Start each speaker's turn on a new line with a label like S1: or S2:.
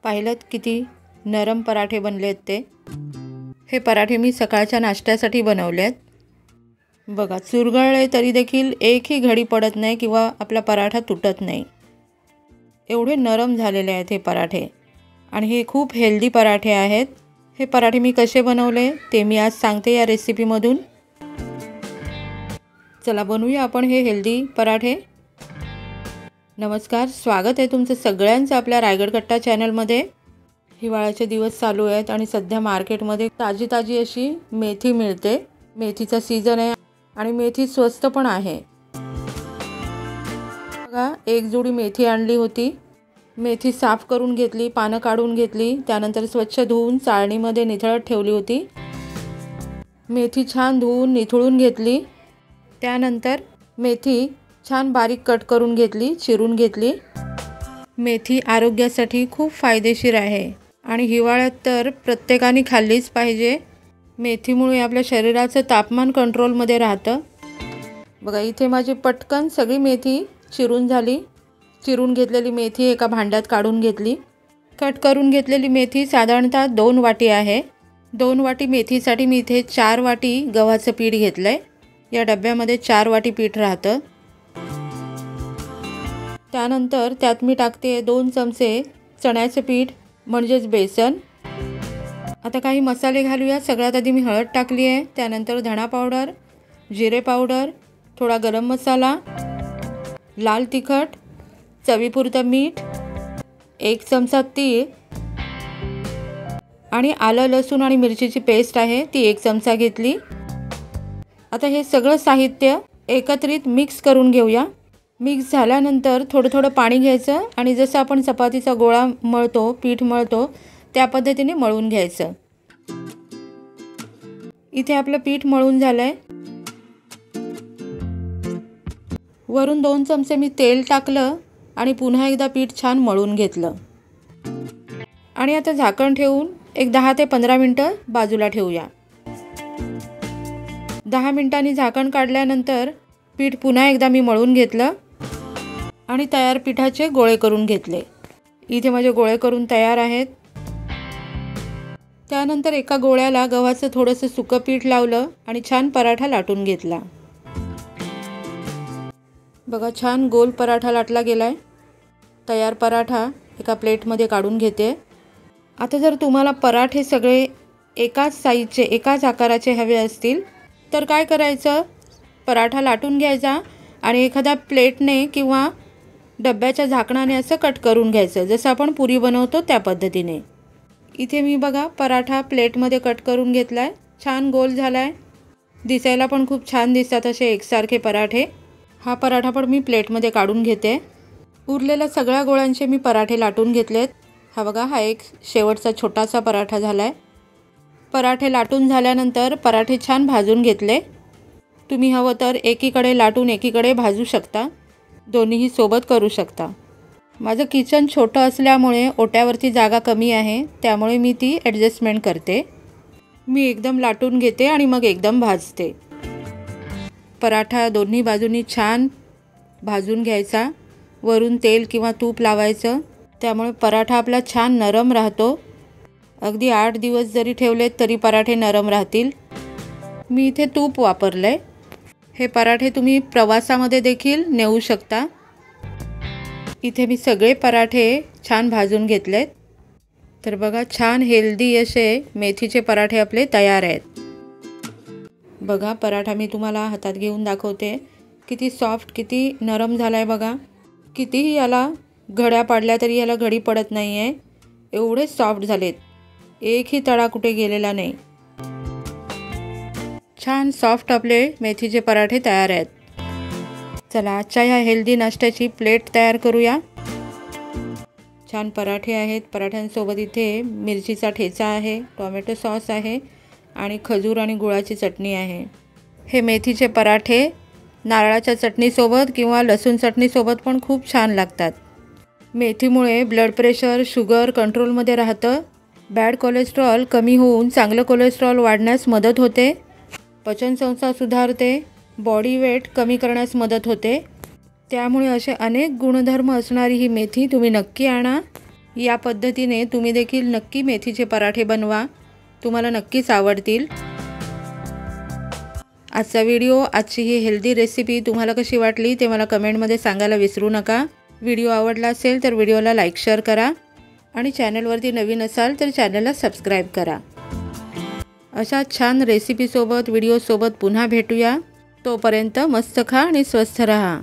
S1: पाहिलं किती नरम पराठे बनलेत ते। हे पराठे मी सकाळच्या नाश्त्यासाठी बनवले आहेत। बघा, चुरगळले तरी देखील एकही घडी पडत नाही किंवा आपला पराठा तुटत नाही। एवढे नरम झालेले आहेत हे पराठे आणि हे खूप हेल्दी पराठे आहेत। हे पराठे मी कसे बनवले ते मी आज सांगते या रेसिपीमधून। चला बनवूया आपण हे हेल्दी पराठे। नमस्कार, स्वागत आहे तुमचं सगळ्यांचं आपल्या रायगड कट्टा चॅनलमध्ये। हिवाळ्याचे दिवस चालू आहेत आणि सध्या मार्केटमध्ये ताजी ताजी अशी मेथी मिळते। मेथीचा सीजन आहे आणि मेथी स्वस्त पण आहे। बघा, एक जोडी मेथी आणली होती। मेथी साफ करून घेतली, पानं काढून घेतली, त्यानंतर स्वच्छ धुवून चाळणीमध्ये निथळत ठेवली होती। मेथी छान धुवून निथळून घेतली। त्यानंतर मेथी छान बारीक कट करून घेतली, चिरून घेतली। मेथी आरोग्यासाठी खूप फायदेशीर आहे आणि हिवाळ्यात तर प्रत्येकाने खाल्लीच पाहिजे। मेथीमुळे आपल्या शरीराचं तापमान कंट्रोलमध्ये राहतं। बघा, इथे माझी पटकन सगळी मेथी चिरून झाली। चिरून घेतलेली मेथी एका भांड्यात काढून घेतली। कट करून घेतलेली मेथी साधारणतः 2 वाटी आहे। 2 वाटी मेथीसाठी मी इथे 4 वाटी गव्हाचं पीठ घेतलंय। या डब्यामध्ये 4 वाटी पीठ राहतं। त्यानंतर त्यात मी टाकते 2 चमचे चण्याचे पीठ म्हणजेच बेसन। आता काही मसाले घालूया। सगळ्यात आधी मी हळद टाकली आहे, त्यानंतर धणा पावडर, जिरे पावडर, थोडा गरम मसाला, लाल तिखट, चवीपुरतं मीठ, 1 चमचा तीळ आणि आलं लसूण आणि मिरचीची पेस्ट आहे ती 1 चमचा घेतली। आता हे सगळं साहित्य एकत्रित मिक्स करून घेऊया। मिक्स झाल्यानंतर थोडं थोडं पाणी घ्यायचं आणि जसं आपण चपातीचा गोळा मळतो, पीठ मळतो त्या पद्धतीने मळून घ्यायचं। इथे आपलं पीठ मळून झालंय। वरून 2 चमचे मी तेल टाकलं आणि पुन्हा एकदा पीठ छान मळून घेतलं आणि आता झाकण ठेवून एक 10 ते 15 मिनिटं बाजूला ठेवूया। 10 मिनिटांनी झाकण काढल्यानंतर पीठ पुन्हा एकदा मी मळून घेतलं आणि तयार पिठाचे गोळे करून घेतले। इथे माझे गोळे करून तयार आहेत। त्यानंतर एका गोळ्याला गव्हाचं थोडंसं सुकं पीठ लावलं आणि छान पराठा लाटून घेतला। बघा, छान गोल पराठा लाटला गेलाय। तयार पराठा एका प्लेटमध्ये काढून घेते। आता जर तुम्हाला पराठे सगळे एकाच साईजचे, एकाच आकाराचे हवे असतील तर काय करायचं, पराठा लाटून घ्यायचा आणि एखाद्या प्लेटने किंवा डब्याच्या झाकणाने असं कट करून घ्यायचं, जसं आपण पुरी बनवतो त्या पद्धतीने। इथे मी बघा पराठा प्लेटमध्ये कट करून घेतलाय। छान गोल झालाय, दिसायला पण खूप छान दिसतात असे एकसारखे पराठे। हा पराठा पण मी प्लेटमध्ये काढून घेते। उरलेल्या सगळ्या गोळ्यांचे मी पराठे लाटून घेतलेत। हा बघा, हा एक शेवटचा छोटासा पराठा झालाय। पराठे लाटून झाल्यानंतर पराठे छान भाजून घेतले। तुम्ही हवं तर एकीकडे लाटून एकीकडे भाजू शकता, दोन्हीही सोबत करू शकता। माझं किचन छोटं असल्यामुळे ओट्यावरती जागा कमी आहे, त्यामुळे मी ती ॲडजस्टमेंट करते। मी एकदम लाटून घेते आणि मग एकदम भाजते। पराठा दोन्ही बाजूंनी छान भाजून घ्यायचा। वरून तेल किंवा तूप लावायचं, त्यामुळे पराठा आपला छान नरम राहतो। अगदी 8 दिवस जरी ठेवलेत तरी पराठे नरम राहतील। मी इथे तूप वापरलंय। हे पराठे तुम्ही प्रवासामध्ये देखील नेऊ शकता। इथे मी सगळे पराठे छान भाजून घेतलेत। तर बघा, छान हेल्दी असे मेथीचे पराठे आपले तयार आहेत। बघा, पराठा मी तुम्हाला हातात घेऊन दाखवते। किती सॉफ्ट, किती नरम झालाय बघा। कितीही याला घड्या पाडल्या तरी याला घडी पडत नाही आहे, एवढे सॉफ्ट झालेत। एकही तडा कुठे गेलेला नाही। छान सॉफ्ट आपले मेथीचे पराठे तयार आहेत। चला, आजच्या ह्या हेल्दी नाश्त्याची प्लेट तयार करूया। छान पराठे आहेत। पराठ्यांसोबत इथे मिरचीचा ठेचा आहे, टोमॅटो सॉस आहे आणि खजूर आणि गुळाची चटणी आहे। हे मेथीचे पराठे नारळाच्या चटणीसोबत किंवा लसूण चटणीसोबत पण खूप छान लागतात। मेथीमुळे ब्लड प्रेशर, शुगर कंट्रोलमध्ये राहतं। बॅड कोलेस्ट्रॉल कमी होऊन चांगलं कोलेस्ट्रॉल वाढण्यास मदत होते। पचनसंस्था सुधारते। बॉडी वेट कमी करण्यास मदत होते। त्यामुळे असे अनेक गुणधर्म असणारी ही मेथी तुम्ही नक्की आणा। या पद्धतीने तुम्ही देखील नक्की मेथीचे पराठे बनवा, तुम्हाला नक्कीच आवडतील। आजचा व्हिडिओ, आजची ही हेल्दी रेसिपी तुम्हाला कशी वाटली ते मला कमेंटमध्ये सांगायला विसरू नका। व्हिडिओ आवडला असेल तर व्हिडिओला लाईक शेअर करा आणि चॅनलवरती नवीन असाल तर चॅनलला सबस्क्राईब करा। अशा छान रेसिपीसोबत व्हिडिओसोबत पुन्हा भेटूया। तोपर्यंत मस्त खा आणि स्वस्थ रहा।